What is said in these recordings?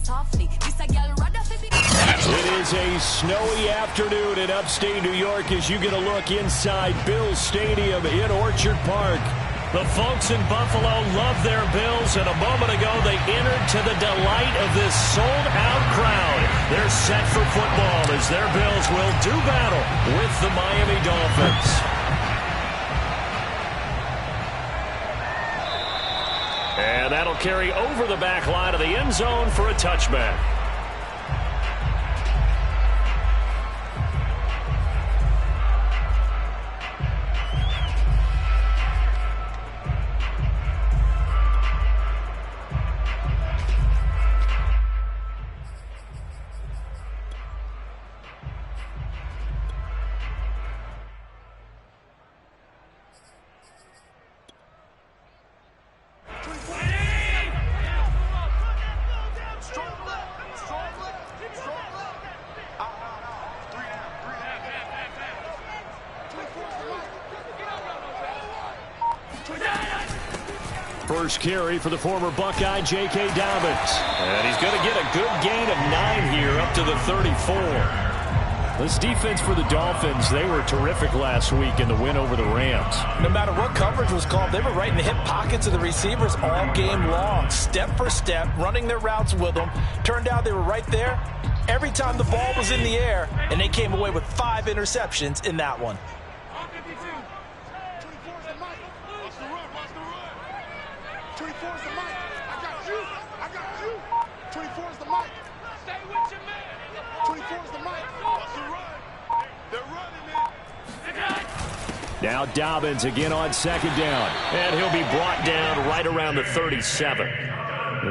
It is a snowy afternoon in upstate New York as you get a look inside Bills Stadium in Orchard Park. The folks in Buffalo love their Bills, and a moment ago they entered to the delight of this sold-out crowd. They're set for football as their Bills will do battle with the Miami Dolphins. And that'll carry over the back line of the end zone for a touchback. First carry for the former Buckeye, J.K. Dobbins. And he's going to get a good gain of 9 here up to the 34. This defense for the Dolphins, they were terrific last week in the win over the Rams. No matter what coverage was called, they were right in the hip pockets of the receivers all game long. Step for step, running their routes with them. Turned out they were right there every time the ball was in the air, and they came away with 5 interceptions in that one. Now Dobbins again on second down. And he'll be brought down right around the 37.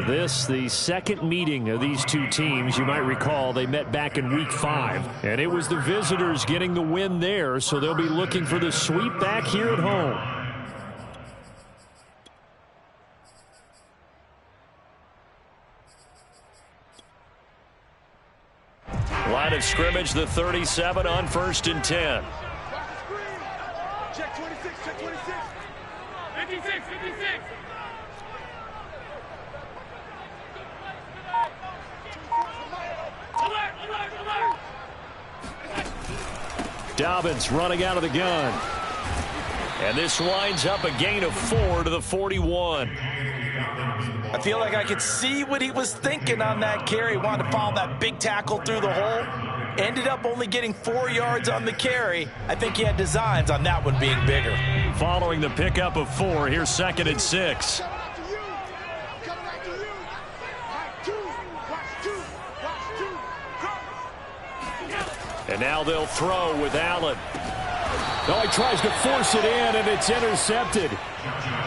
This, the second meeting of these two teams. You might recall they met back in week 5. And it was the visitors getting the win there, so they'll be looking for the sweep back here at home. Line of scrimmage, the 37 on 1st and 10. Check 26, check 26. 56, 56. Dobbins running out of the gun. And this winds up a gain of 4 to the 41. I feel like I could see what he was thinking on that carry. Wanted to follow that big tackle through the hole. Ended up only getting 4 yards on the carry. I think he had designs on that one being bigger. Following the pickup of 4, here's 2nd and 6. And now they'll throw with Allen. Oh, he tries to force it in, and it's intercepted.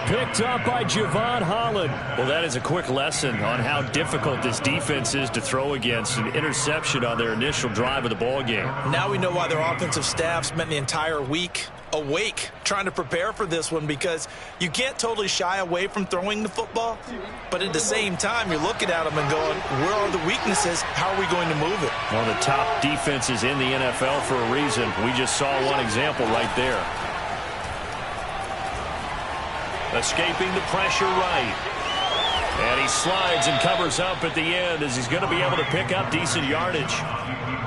Picked up by Javon Holland. Well, that is a quick lesson on how difficult this defense is to throw against. An interception on their initial drive of the ball game. Now we know why their offensive staff spent the entire week awake trying to prepare for this one, because you can't totally shy away from throwing the football, but at the same time you're looking at them and going, where are the weaknesses? How are we going to move it? One of the top defenses in the NFL for a reason. We just saw one example right there. Escaping the pressure right. And he slides and covers up at the end as he's going to be able to pick up decent yardage.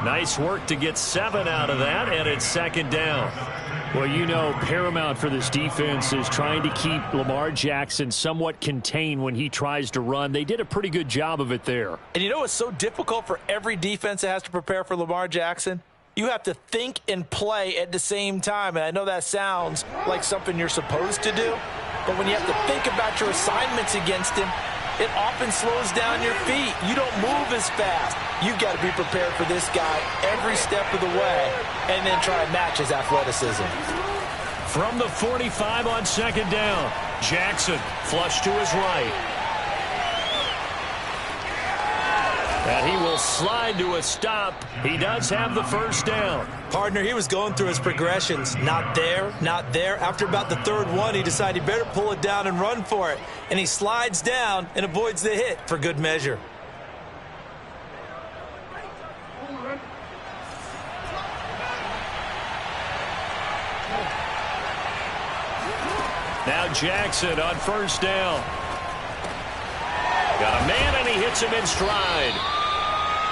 Nice work to get 7 out of that, and it's 2nd down. Well, you know, paramount for this defense is trying to keep Lamar Jackson somewhat contained when he tries to run. They did a pretty good job of it there. And you know what's so difficult for every defense that has to prepare for Lamar Jackson? You have to think and play at the same time. And I know that sounds like something you're supposed to do, but when you have to think about your assignments against him, it often slows down your feet. You don't move as fast. You've got to be prepared for this guy every step of the way and then try and match his athleticism. From the 45 on 2nd down, Jackson flush to his right. And he will slide to a stop. He does have the 1st down. Partner, he was going through his progressions. Not there, not there. After about the 3rd one, he decided he better pull it down and run for it. And he slides down and avoids the hit for good measure. Now Jackson on 1st down. Got a man, and he hits him in stride.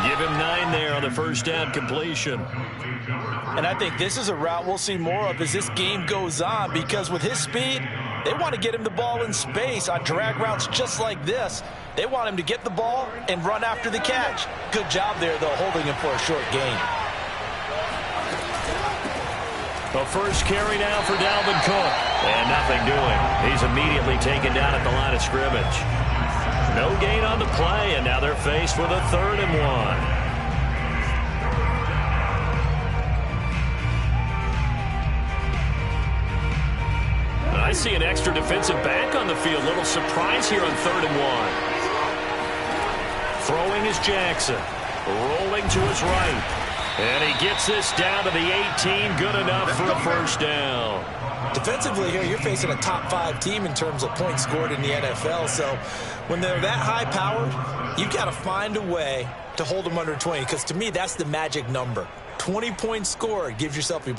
Give him 9 there on the first down completion. And I think this is a route we'll see more of as this game goes on, because with his speed, they want to get him the ball in space on drag routes just like this. They want him to get the ball and run after the catch. Good job there, though, holding him for a short gain. The first carry now for Dalvin Cook. And nothing doing. He's immediately taken down at the line of scrimmage. No gain on the play, and now they're faced with a 3rd and 1. I see an extra defensive back on the field. Little surprise here on 3rd and 1. Throwing is Jackson. Rolling to his right. And he gets this down to the 18. Good enough for a first down. Defensively here, you're facing a top 5 team in terms of points scored in the NFL. So when they're that high-powered, you've got to find a way to hold them under 20. Because to me, that's the magic number. 20 points scored, you give yourself your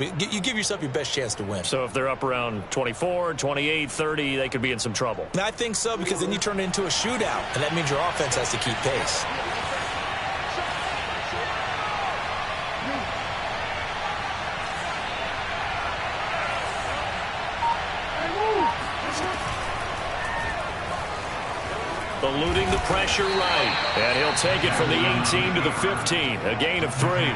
best chance to win. So if they're up around 24, 28, 30, they could be in some trouble. And I think so, because then you turn it into a shootout, and that means your offense has to keep pace. Eluding the pressure right. And he'll take it from the 18 to the 15. A gain of 3.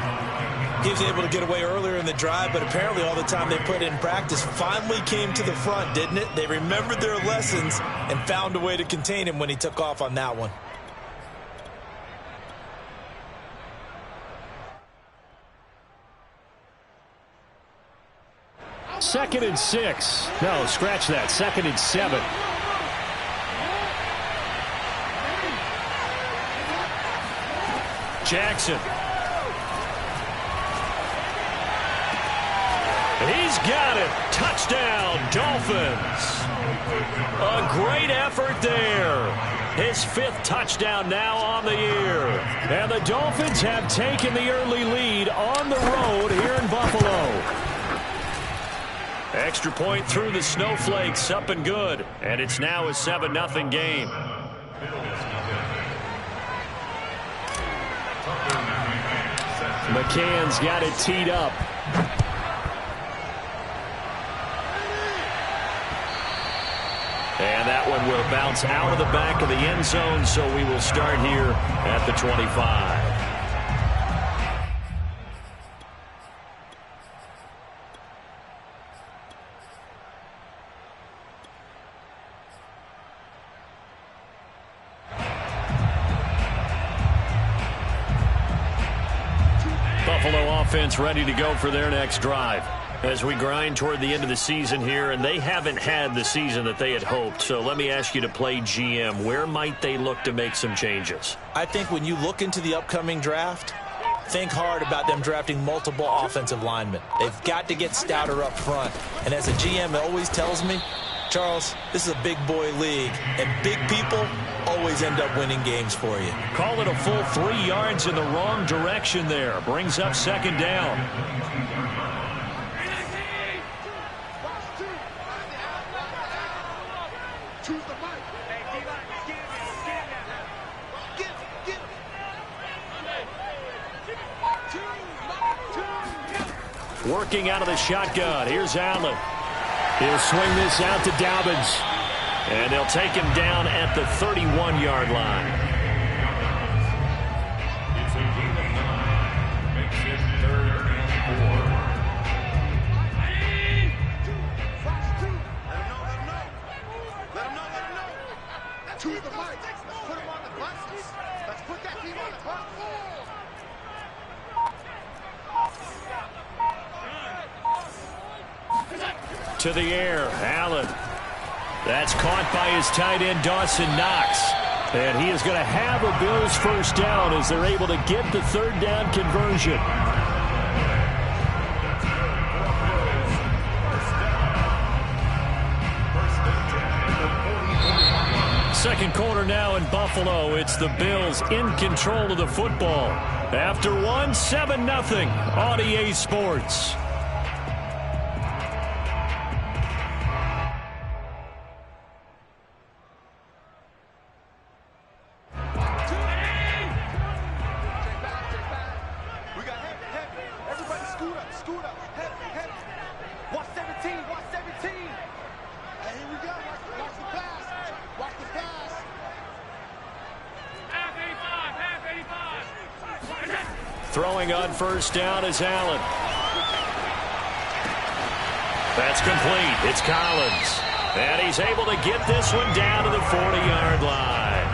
He was able to get away earlier in the drive, but apparently all the time they put in practice finally came to the front, didn't it? They remembered their lessons and found a way to contain him when he took off on that one. Second and 6. No, scratch that. 2nd and 7. Jackson. He's got it. Touchdown, Dolphins. A great effort there. His 5th touchdown now on the year. And the Dolphins have taken the early lead on the road here in Buffalo. Extra point through the snowflakes, up and good. And it's now a 7-0 game. McCann's got it teed up. And that one will bounce out of the back of the end zone, so we will start here at the 25. Buffalo offense ready to go for their next drive as we grind toward the end of the season here, and they haven't had the season that they had hoped. So let me ask you to play GM. Where might they look to make some changes? I think when you look into the upcoming draft, think hard about them drafting multiple offensive linemen. They've got to get stouter up front. And as a GM, it always tells me, Charles, this is a big boy league, and big people always end up winning games for you. Call it a full 3 yards in the wrong direction there. Brings up 2nd down. Working out of the shotgun. Here's Allen. He'll swing this out to Dobbins. And they'll take him down at the 31-yard line. To the air, Allen. That's caught by his tight end, Dawson Knox. And he is going to have a Bills first down as they're able to get the 3rd down conversion. Second quarter now in Buffalo. It's the Bills in control of the football. After 7-0 on EA Sports. Throwing on first down is Allen. That's complete. It's Collins. And he's able to get this one down to the 40-yard line.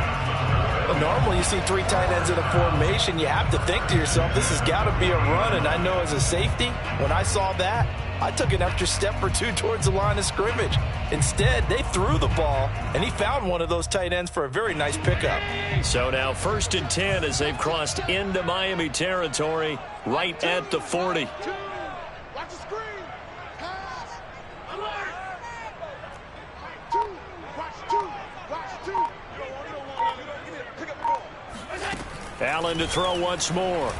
Well, normally you see 3 tight ends in a formation. You have to think to yourself, this has got to be a run. And I know as a safety, when I saw that, I took an extra step or 2 towards the line of scrimmage. Instead, they threw the ball, and he found one of those tight ends for a very nice pickup. So now 1st and 10 as they've crossed into Miami territory right at the 40. Watch the screen. Pass. Alert. Watch two. You don't want. Pick up the ball. Allen to throw once more.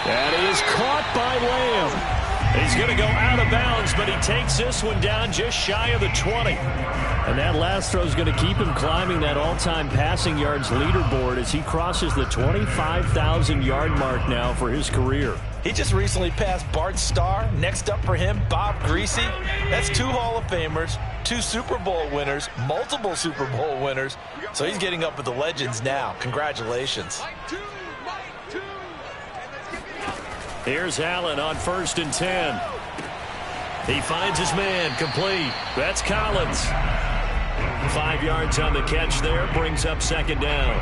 And he is caught by Lamb. He's going to go out of bounds, but he takes this one down just shy of the 20. And that last throw is going to keep him climbing that all-time passing yards leaderboard as he crosses the 25,000-yard mark now for his career. He just recently passed Bart Starr. Next up for him, Bob Greasy. That's 2 Hall of Famers, 2 Super Bowl winners, multiple Super Bowl winners. So he's getting up with the legends now. Congratulations. Here's Allen on 1st and 10. He finds his man, complete. That's Collins. 5 yards on the catch there, brings up 2nd down.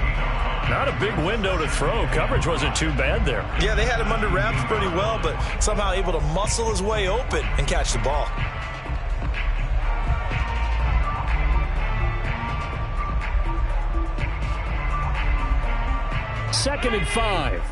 Not a big window to throw. Coverage wasn't too bad there. Yeah, they had him under wraps pretty well, but somehow able to muscle his way open and catch the ball. Second and 5.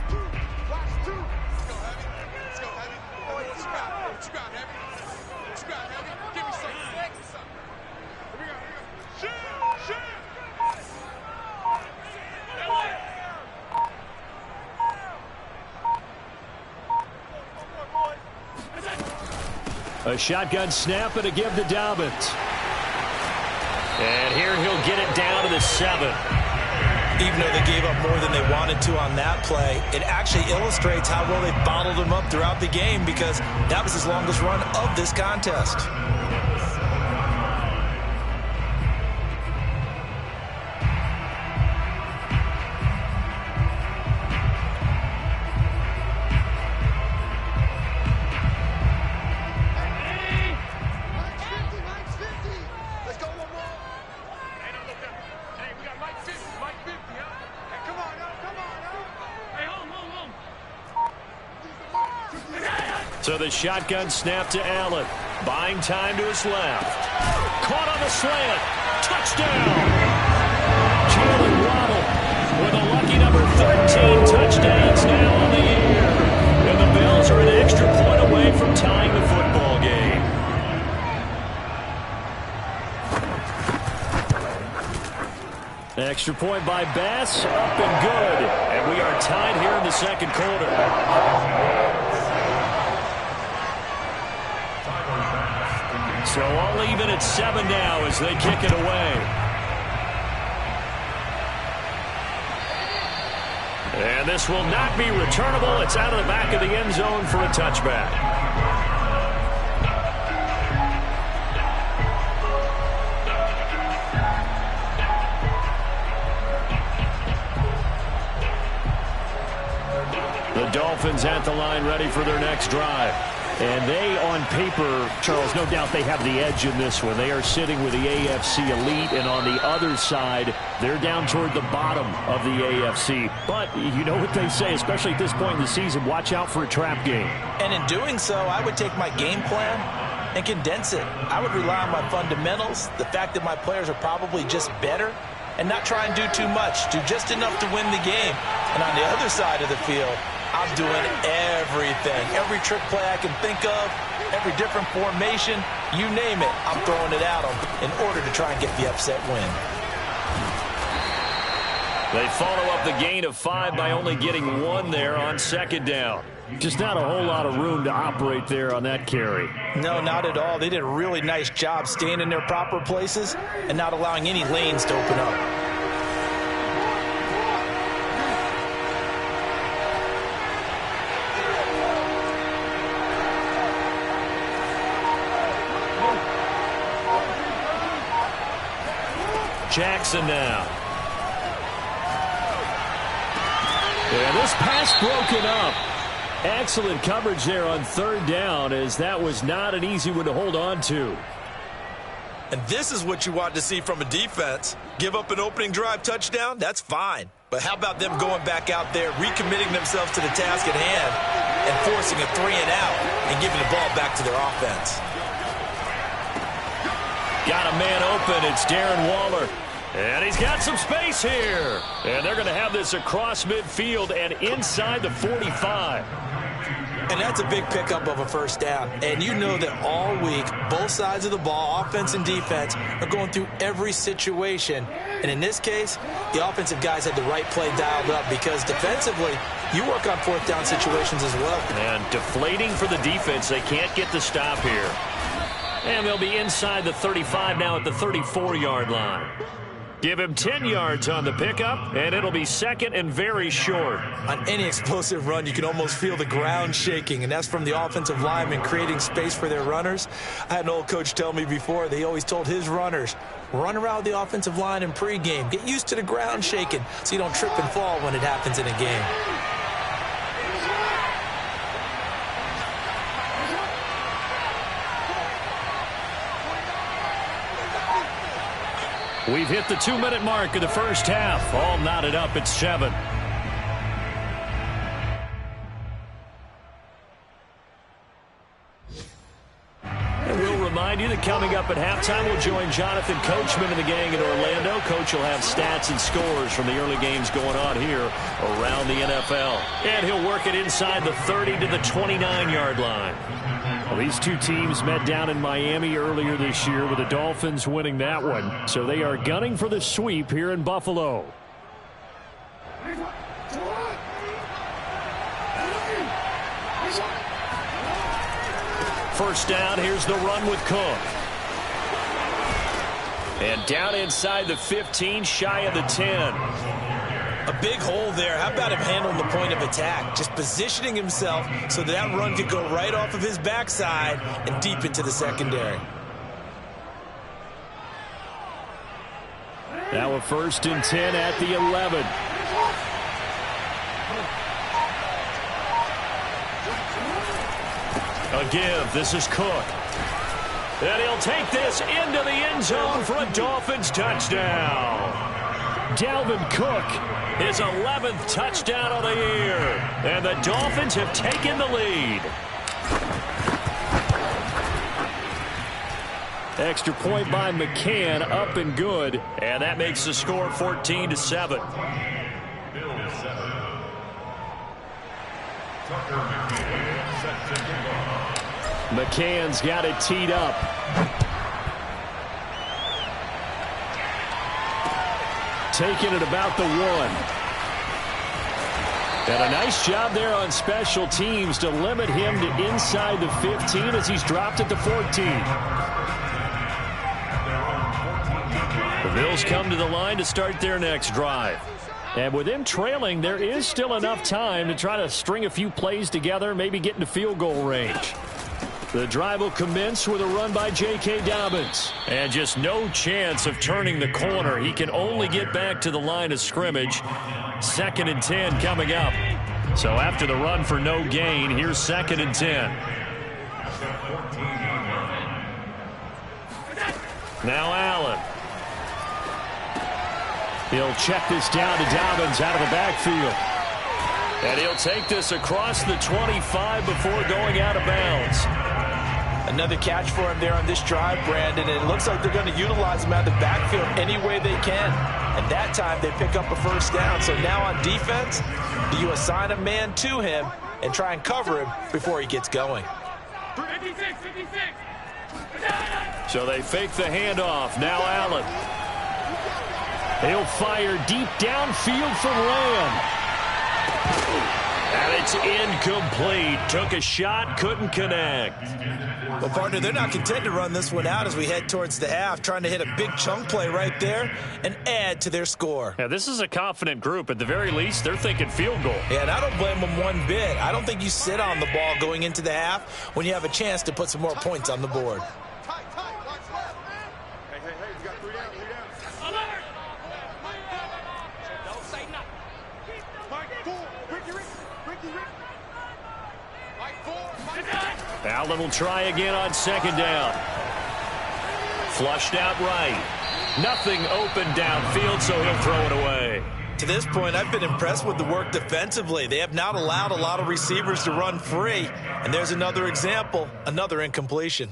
A shotgun snap and a give to Dobbins. And here he'll get it down to the 7. Even though they gave up more than they wanted to on that play, it actually illustrates how well they bottled him up throughout the game because that was his longest run of this contest. So the shotgun snap to Allen. Buying time to his left. Caught on the slant. Touchdown. Jalen Waddle with a lucky number 13 touchdowns now on the year. And the Bills are an extra point away from tying the football game. Extra point by Bass. Up and good. And we are tied here in the 2nd quarter. So all even at 7 now as they kick it away. And this will not be returnable. It's out of the back of the end zone for a touchback. The Dolphins at the line ready for their next drive. And they, on paper, Charles, no doubt they have the edge in this one. They are sitting with the AFC elite, and on the other side, they're down toward the bottom of the AFC. But you know what they say, especially at this point in the season, watch out for a trap game. And in doing so, I would take my game plan and condense it. I would rely on my fundamentals, the fact that my players are probably just better, and not try and do too much, do just enough to win the game. And on the other side of the field, I'm doing everything. Every trick play I can think of, every different formation, you name it, I'm throwing it at them in order to try and get the upset win. They follow up the gain of 5 by only getting 1 there on 2nd down. Just not a whole lot of room to operate there on that carry. No, not at all. They did a really nice job staying in their proper places and not allowing any lanes to open up. Jackson now. And this pass broken up. Excellent coverage there on third down, as that was not an easy one to hold on to. And this is what you want to see from a defense. Give up an opening drive touchdown, that's fine. But how about them going back out there, recommitting themselves to the task at hand, and forcing a 3 and out, and giving the ball back to their offense. Got a man open. It's Darren Waller. And he's got some space here. And they're going to have this across midfield and inside the 45. And that's a big pickup of a first down. And you know that all week, both sides of the ball, offense and defense, are going through every situation. And in this case, the offensive guys had the right play dialed up, because defensively, you work on fourth down situations as well. And deflating for the defense. They can't get the stop here. And they'll be inside the 35 now at the 34-yard line. Give him 10 yards on the pickup, and it'll be second and very short. On any explosive run, you can almost feel the ground shaking, and that's from the offensive linemen creating space for their runners. I had an old coach tell me before, they always told his runners, run around the offensive line in pregame. Get used to the ground shaking so you don't trip and fall when it happens in a game. We've hit the 2-minute mark of the first half. All knotted up at 7. And we'll remind you that coming up at halftime, we'll join Jonathan Coachman and the gang in Orlando. Coach will have stats and scores from the early games going on here around the NFL. And he'll work it inside the 30 to the 29-yard line. Well, these two teams met down in Miami earlier this year, with the Dolphins winning that one. So they are gunning for the sweep here in Buffalo. First down, here's the run with Cook. And down inside the 15, shy of the 10. A big hole there. How about him handling the point of attack? Just positioning himself so that run could go right off of his backside and deep into the secondary. Now a 1st and 10 at the 11. A give. This is Cook. And he'll take this into the end zone for a Dolphins touchdown. Dalvin Cook, his 11th touchdown of the year. And the Dolphins have taken the lead. Extra point by McCann, up and good. And that makes the score 14-7. McCann's got it teed up. Taking it about the 1. And a nice job there on special teams to limit him to inside the 15 as he's dropped at the 14. The Bills come to the line to start their next drive. And with them trailing, there is still enough time to try to string a few plays together, maybe get into field goal range. The drive will commence with a run by J.K. Dobbins. And just no chance of turning the corner. He can only get back to the line of scrimmage. 2nd and 10 coming up. So after the run for no gain, here's 2nd and 10. Now Allen. He'll check this down to Dobbins out of the backfield. And he'll take this across the 25 before going out of bounds. Another catch for him there on this drive, Brandon, and it looks like they're going to utilize him out of the backfield any way they can. And that time they pick up a first down. So now on defense, do you assign a man to him and try and cover him before he gets going? 56, 56. So they fake the handoff. Now Allen. He'll fire deep downfield for Lamb. And it's incomplete. Took a shot, couldn't connect. Well, partner, they're not content to run this one out as we head towards the half, trying to hit a big chunk play right there and add to their score. Yeah, this is a confident group. At the very least, they're thinking field goal. Yeah, and I don't blame them one bit. I don't think you sit on the ball going into the half when you have a chance to put some more points on the board. You got 3 down, 3 down. Don't say nothing. Allen will try again on second down. Flushed out right. Nothing open downfield, so he'll throw it away. To this point, I've been impressed with the work defensively. They have not allowed a lot of receivers to run free. And there's another example, another incompletion.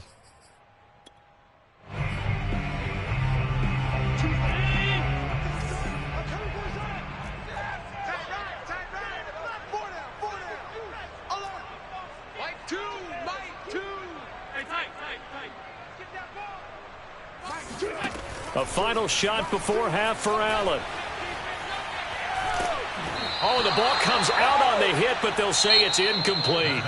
A final shot before half for Allen. Oh, the ball comes out on the hit, but they'll say it's incomplete.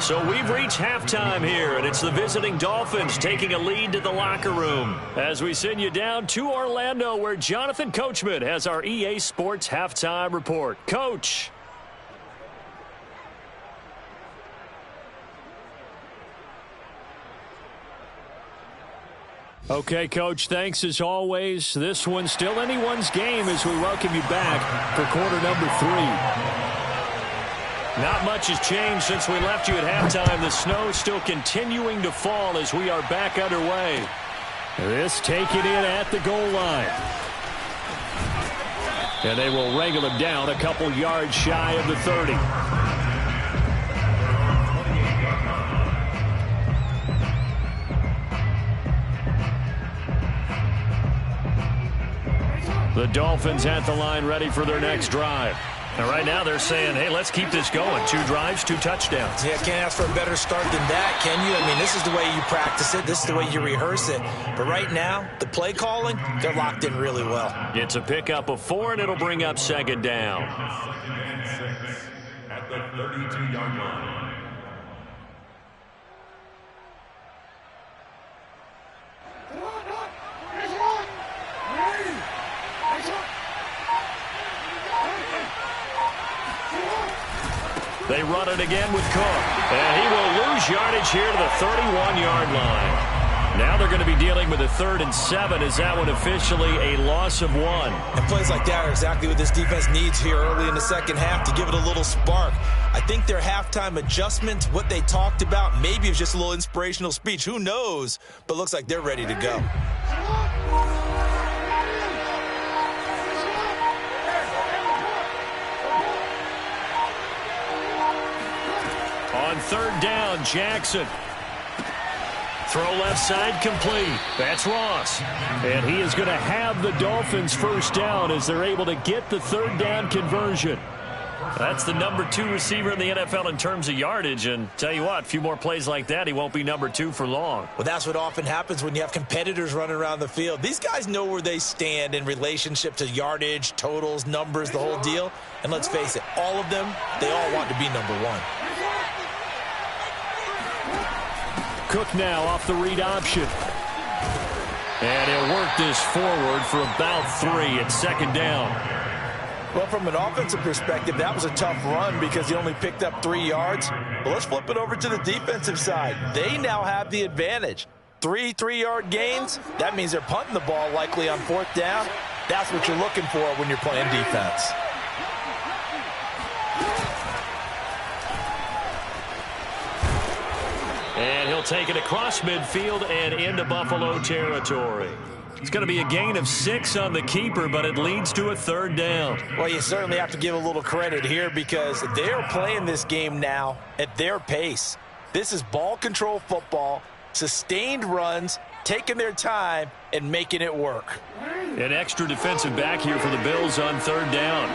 So we've reached halftime here, and it's the visiting Dolphins taking a lead to the locker room as we send you down to Orlando, where Jonathan Coachman has our EA Sports halftime report. Coach. Okay, Coach, thanks as always. This one's still anyone's game as we welcome you back for quarter number 3. Not much has changed since we left you at halftime. The snow still continuing to fall as we are back underway. This taken in at the goal line. And they will wrangle him down a couple yards shy of the 30. The Dolphins at the line ready for their next drive. And right now they're saying, hey, let's keep this going. 2 drives, 2 touchdowns. Yeah, can't ask for a better start than that, can you? I mean, this is the way you practice it. This is the way you rehearse it. But right now, the play calling, they're locked in really well. It's a pickup of 4, and it'll bring up second down. At the 32-yard line. They run it again with Cook. And he will lose yardage here to the 31-yard line. Now they're going to be dealing with a 3rd and 7 as that one officially a loss of 1. And plays like that are exactly what this defense needs here early in the second half to give it a little spark. I think their halftime adjustment, what they talked about, maybe it's just a little inspirational speech. Who knows? But looks like they're ready to go. On 3rd down, Jackson. Throw left side complete. That's Ross. And he is going to have the Dolphins first down as they're able to get the 3rd down conversion. That's the number 2 receiver in the NFL in terms of yardage. And tell you what, a few more plays like that, he won't be number 2 for long. Well, that's what often happens when you have competitors running around the field. These guys know where they stand in relationship to yardage, totals, numbers, the whole deal. And let's face it, all of them, they all want to be number 1. Cook now off the read option. And he'll work this forward for about 3 at second down. Well, from an offensive perspective, that was a tough run because he only picked up 3 yards. But let's flip it over to the defensive side. They now have the advantage. 3 3-yard gains, that means they're punting the ball likely on 4th down. That's what you're looking for when you're playing defense. And he'll take it across midfield and into Buffalo territory. It's going to be a gain of 6 on the keeper, but it leads to a 3rd down. Well, you certainly have to give a little credit here because they're playing this game now at their pace. This is ball control football, sustained runs, taking their time, and making it work. An extra defensive back here for the Bills on 3rd down.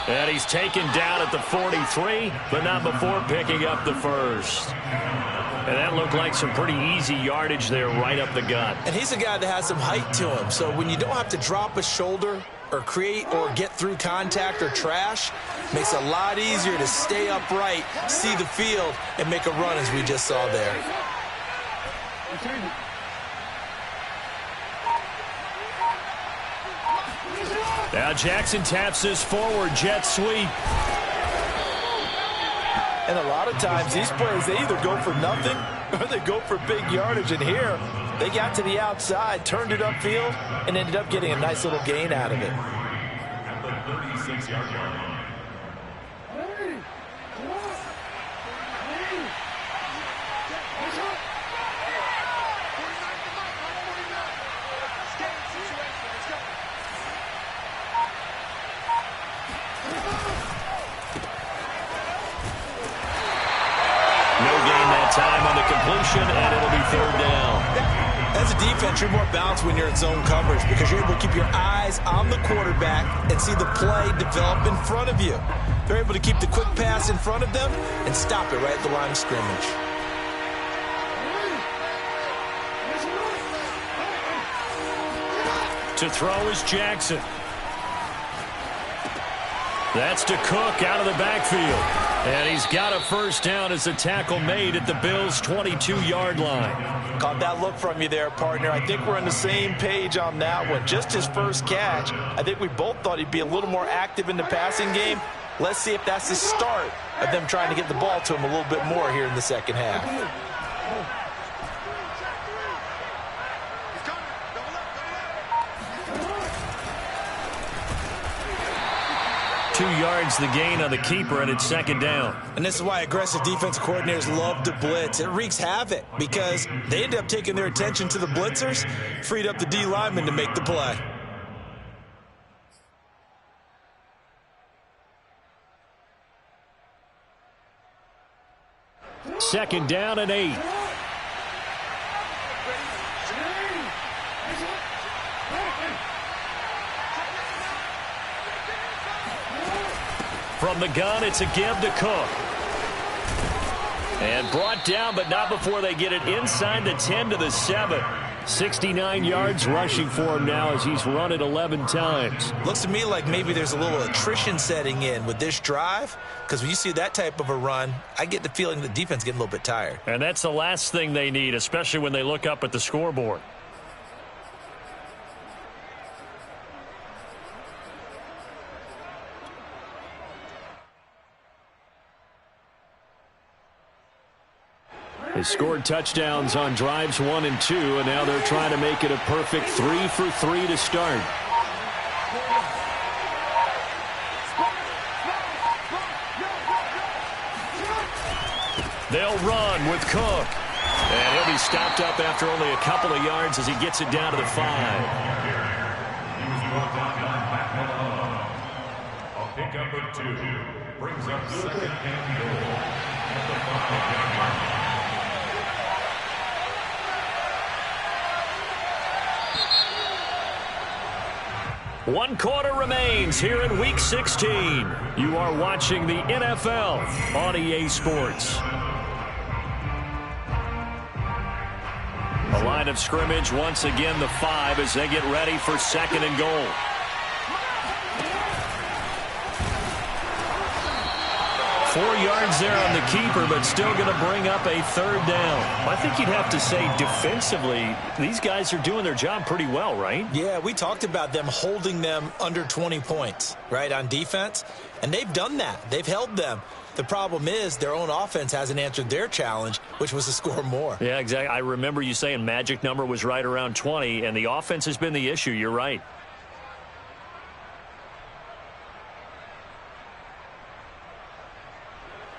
And he's taken down at the 43, but not before picking up the first. And that looked like some pretty easy yardage there right up the gut. And he's a guy that has some height to him, so when you don't have to drop a shoulder or create or get through contact or trash, makes it a lot easier to stay upright, see the field, and make a run as we just saw there. Now Jackson taps this forward, jet sweep. And a lot of times these plays, they either go for nothing or they go for big yardage. And here, they got to the outside, turned it upfield, and ended up getting a nice little gain out of it. 36-yard line. Time on the completion, and it'll be third down. As a defense, you're more balanced when you're in zone coverage because you're able to keep your eyes on the quarterback and see the play develop in front of you. They're able to keep the quick pass in front of them and stop it right at the line of scrimmage. To throw is Jackson. That's to Cook out of the backfield. And he's got a first down as the tackle made at the Bills' 22-yard line. Caught that look from you there, partner. I think we're on the same page on that one. Just his first catch. I think we both thought he'd be a little more active in the passing game. Let's see if that's the start of them trying to get the ball to him a little bit more here in the second half. 2 yards the gain on the keeper, and it's second down. And this is why aggressive defensive coordinators love to blitz. It wreaks havoc because they end up taking their attention to the blitzers, freed up the D lineman to make the play. Second down and 8. From the gun, it's a give to Cook. And brought down, but not before they get it inside the 10 to the 7. 69 yards rushing for him now as he's run it 11 times. Looks to me like maybe there's a little attrition setting in with this drive, because when you see that type of a run, I get the feeling the defense is getting a little bit tired. And that's the last thing they need, especially when they look up at the scoreboard. They scored touchdowns on drives 1 and 2, and now they're trying to make it a perfect 3 for 3 to start. They'll run with Cook. And he'll be stopped up after only a couple of yards as he gets it down to the 5. He was brought down by Matt. A pickup of 2 brings up second and goal at the 5-yard line. One quarter remains here in Week 16. You are watching the NFL on EA Sports. The line of scrimmage, once again, the 5 as they get ready for second and goal. Four yards there on the keeper, but still going to bring up a third down. I think you'd have to say defensively, these guys are doing their job pretty well, right? Yeah, we talked about them holding them under 20 points, right, on defense. And they've done that. They've held them. The problem is their own offense hasn't answered their challenge, which was to score more. Yeah, exactly. I remember you saying magic number was right around 20, and the offense has been the issue. You're right.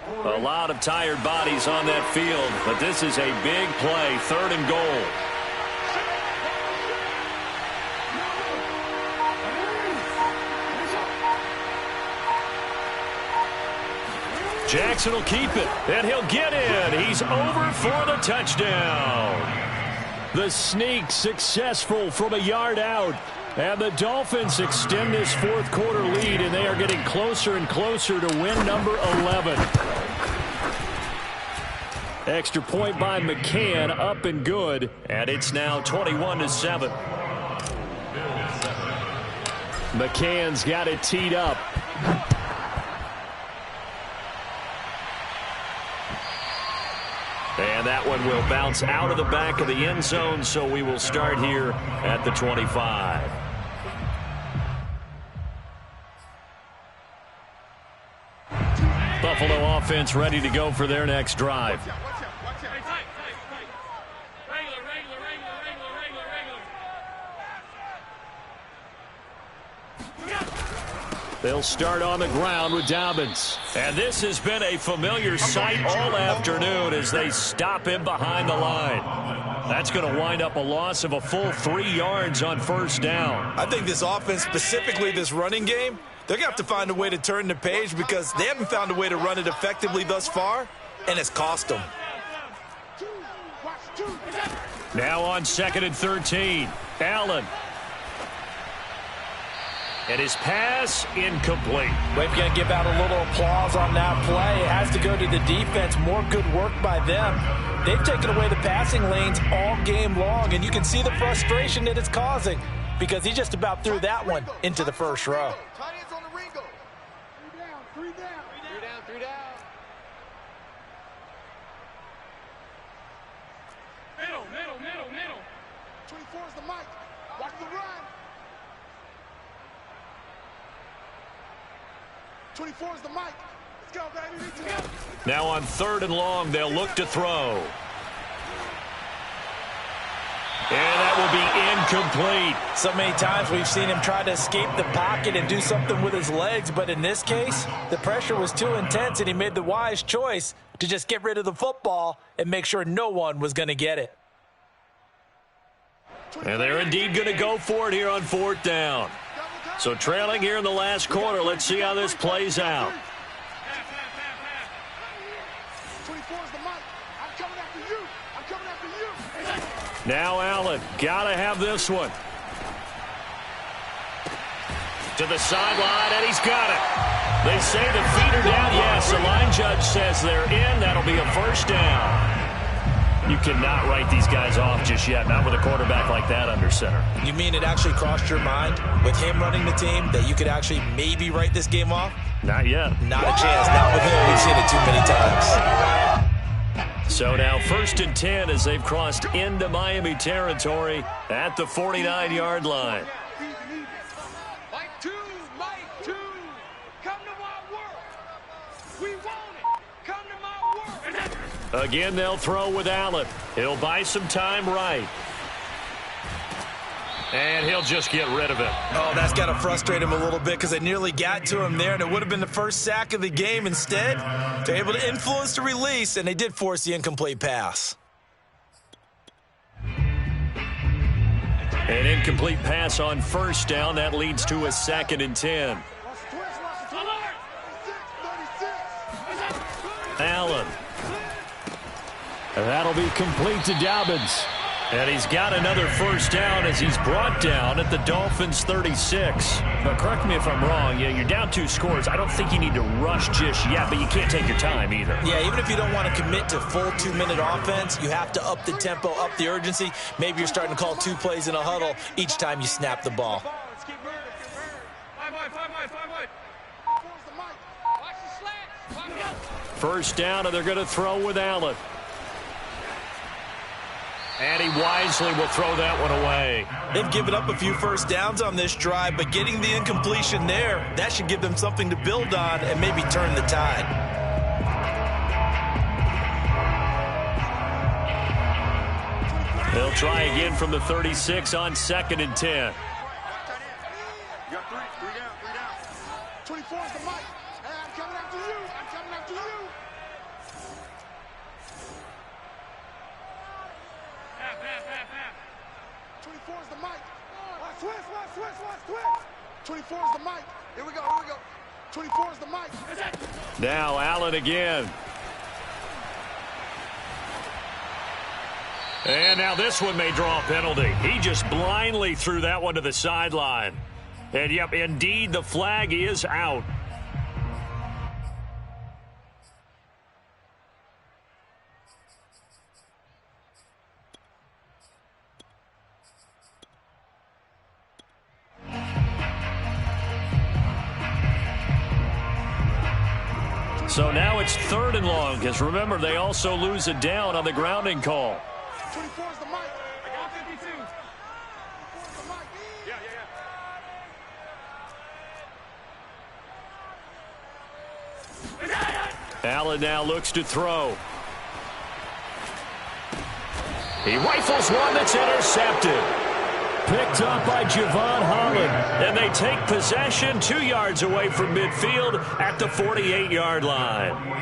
A lot of tired bodies on that field, but this is a big play, third and goal. Jackson will keep it, and he'll get in. He's over for the touchdown. The sneak successful from a yard out. And the Dolphins extend this fourth quarter lead, and they are getting closer and closer to win number 11. Extra point by McCann, up and good, and it's now 21-7. McCann's got it teed up. And that one will bounce out of the back of the end zone, so we will start here at the 25. Buffalo offense ready to go for their next drive. They'll start on the ground with Dobbins. And this has been a familiar sight all afternoon as they stop him behind the line. That's going to wind up a loss of a full 3 yards on first down. I think this offense, specifically this running game, they're going to have to find a way to turn the page because they haven't found a way to run it effectively thus far, and it's cost them. Now on 2nd and 13, Allen. And his pass incomplete. We're going to give out a little applause on that play. It has to go to the defense. More good work by them. They've taken away the passing lanes all game long, and you can see the frustration that it's causing because he just about threw that one into the first row. Three down. Middle. 24 is the mic. Watch the run. 24 is the mic. Let's go, baby. Let's go. Now on 3rd and long, they'll look to throw. And that will be incomplete. So many times we've seen him try to escape the pocket and do something with his legs, but in this case, the pressure was too intense and he made the wise choice to just get rid of the football and make sure no one was going to get it. And they're indeed going to go for it here on 4th down. So trailing here in the last quarter, let's see how this plays out. 24 is the mic. I'm coming after you. Now Allen, gotta have this one. To the sideline, and he's got it. They say the feet are down. Yes, the line judge says they're in. That'll be a first down. You cannot write these guys off just yet, not with a quarterback like that under center. You mean it actually crossed your mind with him running the team that you could actually maybe write this game off? Not yet. Not a chance. Not with him. We've seen it too many times. So now 1st and 10 as they've crossed into Miami territory at the 49-yard line. Mike 2. Come to my world. We want it. Come to my world. Again, they'll throw with Allen. He'll buy some time right. And he'll just get rid of it. Oh, that's got to frustrate him a little bit because they nearly got to him there, and it would have been the first sack of the game. Instead, they're able to influence the release, and they did force the incomplete pass. An incomplete pass on first down. That leads to a 2nd and 10. Allen. And that'll be complete to Dobbins. And he's got another first down as he's brought down at the Dolphins' 36. But correct me if I'm wrong. Yeah, you're down 2 scores. I don't think you need to rush just yet, but you can't take your time either. Yeah, even if you don't want to commit to full 2-minute offense, you have to up the tempo, up the urgency. Maybe you're starting to call 2 plays in a huddle each time you snap the ball. First down, and they're going to throw with Allen. And he wisely will throw that one away. They've given up a few first downs on this drive, but getting the incompletion there, that should give them something to build on and maybe turn the tide. They'll try again from the 36 on 2nd and 10. You got three down. 24 is the mic. Hey, I'm coming after you. 24 is the mic. Switch. 24 is the mic. Here we go. 24 is the mic. Now Allen again. And now this one may draw a penalty. He just blindly threw that one to the sideline. And, yep, indeed, the flag is out. So now it's 3rd and long, because remember, they also lose it down on the grounding call. 24 is the mic. I got 52. 24 is the mic. Yeah. Allen now looks to throw. He rifles one that's intercepted. picked up by Javon Holland. And they take possession 2 yards away from midfield at the 48-yard line.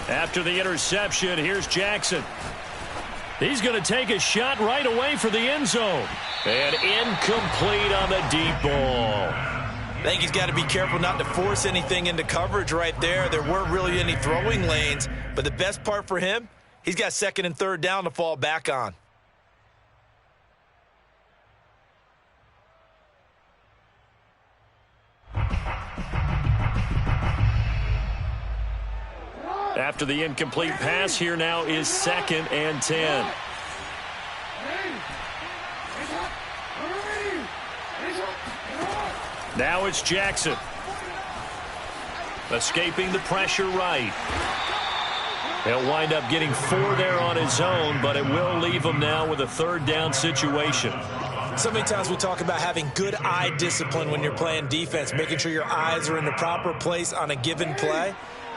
After the interception, here's Jackson. He's going to take a shot right away for the end zone. And incomplete on the deep ball. I think he's got to be careful not to force anything into coverage right there. There weren't really any throwing lanes, but the best part for him, he's got 2nd and 3rd down to fall back on. After the incomplete pass, here now is 2nd and 10. Now it's Jackson. Escaping the pressure right. He'll wind up getting 4 there on his own, but it will leave him now with a 3rd down situation. So many times we talk about having good eye discipline when you're playing defense, making sure your eyes are in the proper place on a given play.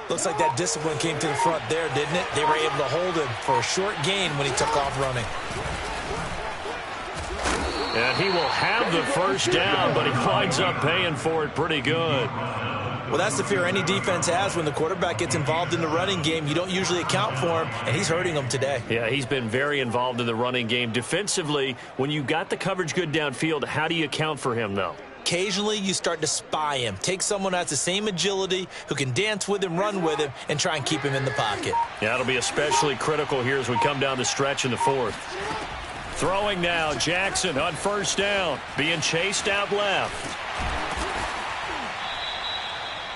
Looks like that discipline came to the front there, didn't it? They were able to hold him for a short gain when he took off running. And he will have the 1st down, but he winds up paying for it pretty good. Well, that's the fear any defense has when the quarterback gets involved in the running game. You don't usually account for him, and he's hurting them today. Yeah, he's been very involved in the running game. Defensively, when you got the coverage good downfield, how do you account for him, though? Occasionally, you start to spy him. Take someone that's the same agility, who can dance with him, run with him, and try and keep him in the pocket. Yeah, it'll be especially critical here as we come down the stretch in the 4th. Throwing now, Jackson on 1st down, being chased out left.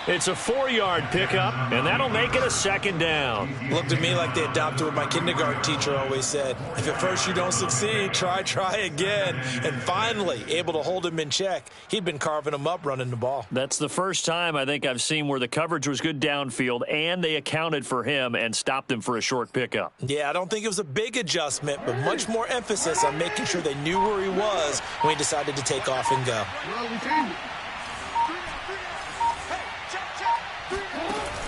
It's a 4-yard pickup, and that'll make it a 2nd down. Looked to me like they adopted what my kindergarten teacher always said. If at first you don't succeed, try again. And finally, able to hold him in check. He'd been carving him up running the ball. That's the first time I think I've seen where the coverage was good downfield, and they accounted for him and stopped him for a short pickup. Yeah, I don't think it was a big adjustment, but much more emphasis on making sure they knew where he was when he decided to take off and go.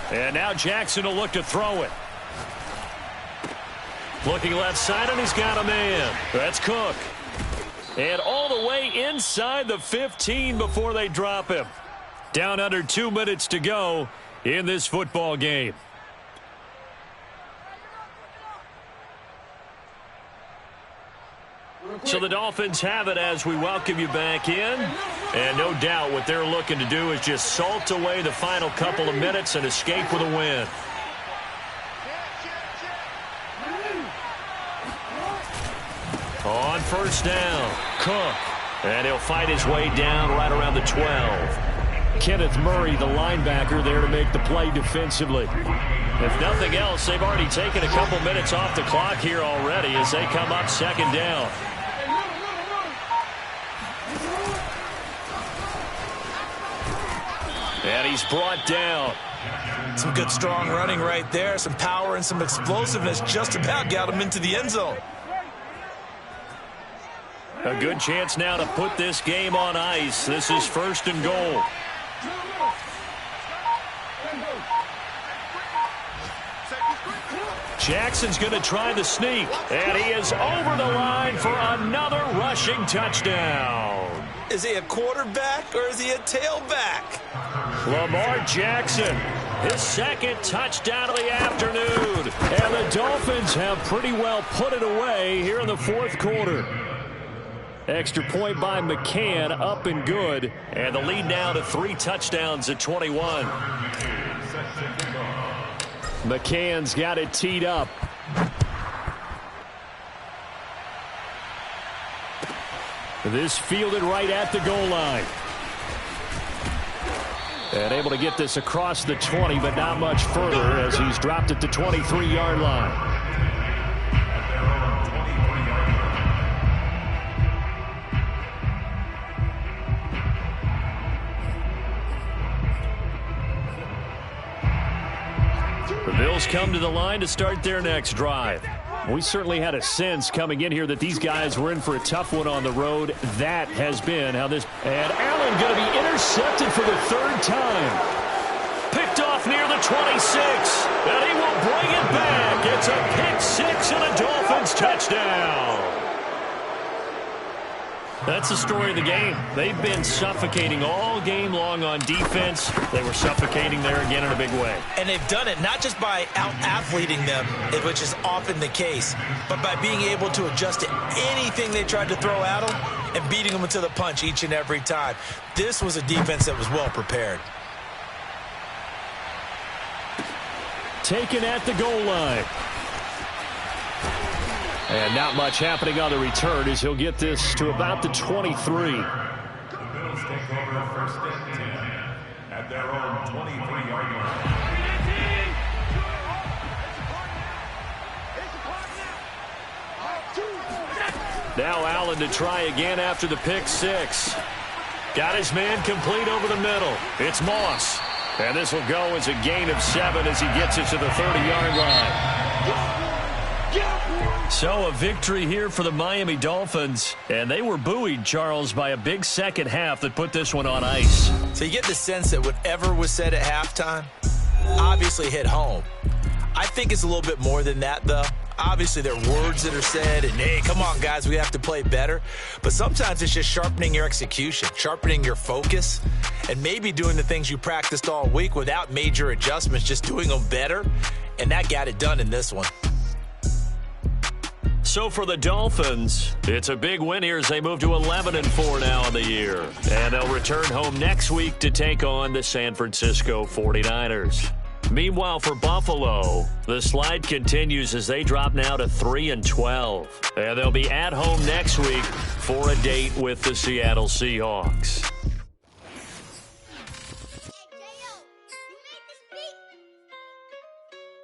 And now Jackson will look to throw it. Looking left side, and he's got a man. That's Cook. And all the way inside the 15 before they drop him. Down under 2 minutes to go in this football game. So the Dolphins have it as we welcome you back in. And no doubt what they're looking to do is just salt away the final couple of minutes and escape with a win. On 1st down, Cook. And he'll fight his way down right around the 12. Kenneth Murray, the linebacker, there to make the play defensively. If nothing else, they've already taken a couple minutes off the clock here already as they come up 2nd down. And he's brought down. Some good strong running right there. Some power and some explosiveness just about got him into the end zone. A good chance now to put this game on ice. This is 1st and goal. Jackson's going to try the sneak. And he is over the line for another rushing touchdown. Is he a quarterback or is he a tailback? Lamar Jackson, his 2nd touchdown of the afternoon. And the Dolphins have pretty well put it away here in the 4th quarter. Extra point by McCann, up and good. And the lead now to 3 touchdowns at 21. McCann's got it teed up. This fielded right at the goal line. And able to get this across the 20, but not much further as he's dropped at the 23-yard line. The Bills come to the line to start their next drive. We certainly had a sense coming in here that these guys were in for a tough one on the road. That has been how this... And Allen going to be intercepted for the third time. Picked off near the 26. And he will bring it back. It's a pick six and a Dolphins touchdown. That's the story of the game. They've been suffocating all game long on defense. They were suffocating there again in a big way. And they've done it not just by out-athleting them, which is often the case, but by being able to adjust to anything they tried to throw at them and beating them to the punch each and every time. This was a defense that was well prepared. Taken at the goal line. And not much happening on the return as he'll get this to about the 23. The Bills take over first and 10 at their own 23-yard line. Now Allen to try again after the pick six. Got his man complete over the middle. It's Moss. And this will go as a gain of 7 as he gets it to the 30-yard line. So a victory here for the Miami Dolphins. And they were buoyed, Charles, by a big second half that put this one on ice. So you get the sense that whatever was said at halftime obviously hit home. I think it's a little bit more than that, though. Obviously, there are words that are said, and, hey, come on, guys, we have to play better. But sometimes it's just sharpening your execution, sharpening your focus, and maybe doing the things you practiced all week without major adjustments, just doing them better. And that got it done in this one. So for the Dolphins, it's a big win here as they move to 11-4 now in the year. And they'll return home next week to take on the San Francisco 49ers. Meanwhile, for Buffalo, the slide continues as they drop now to 3-12. And they'll be at home next week for a date with the Seattle Seahawks.